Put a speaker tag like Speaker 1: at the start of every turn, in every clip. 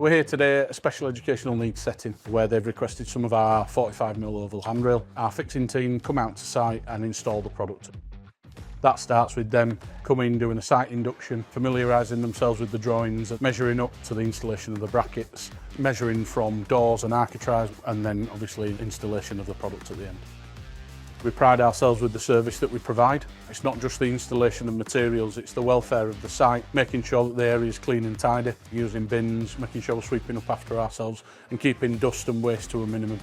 Speaker 1: We're here today at a special educational needs setting where they've requested some of our 45mm oval handrail. Our fixing team come out to site and install the product. That starts with them coming, doing a site induction, familiarising themselves with the drawings, measuring up to the installation of the brackets, measuring from doors and architraves, and then obviously installation of the product at the end. We pride ourselves with the service that we provide. It's not just the installation of materials, it's the welfare of the site, making sure that the area is clean and tidy, using bins, making sure we're sweeping up after ourselves and keeping dust and waste to a minimum.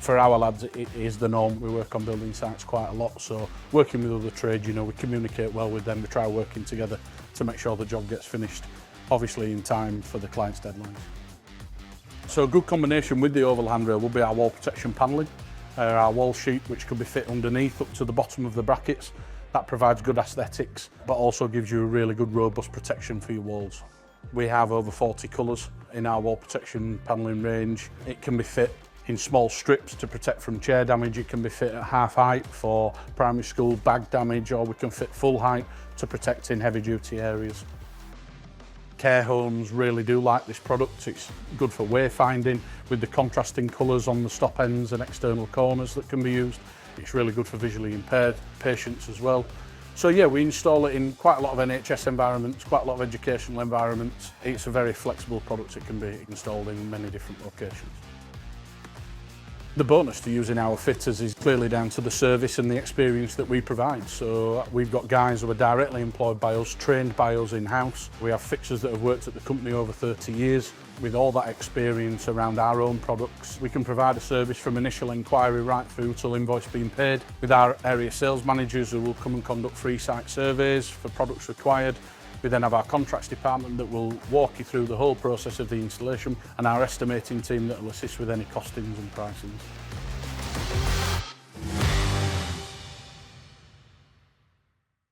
Speaker 1: For our lads, it is the norm. We work on building sites quite a lot, so working with other trades, we communicate well with them. We try working together to make sure the job gets finished, obviously in time for the client's deadlines. So a good combination with the oval handrail will be our wall protection panelling, our wall sheet which can be fit underneath up to the bottom of the brackets. That provides good aesthetics, but also gives you a really good robust protection for your walls. We have over 40 colours in our wall protection panelling range. It can be fit in small strips to protect from chair damage. It can be fit at half height for primary school bag damage, or we can fit full height to protect in heavy duty areas. Care homes really do like this product. It's good for wayfinding with the contrasting colours on the stop ends and external corners that can be used. It's really good for visually impaired patients as well. So yeah, we install it in quite a lot of NHS environments, quite a lot of educational environments. It's a very flexible product. It can be installed in many different locations. The bonus to using our fitters is clearly down to the service and the experience that we provide. So we've got guys who are directly employed by us, trained by us in-house. We have fixers that have worked at the company over 30 years. With all that experience around our own products, we can provide a service from initial inquiry right through till invoice being paid. With our area sales managers who will come and conduct free site surveys for products required. We then have our contracts department that will walk you through the whole process of the installation, and our estimating team that will assist with any costings and pricings.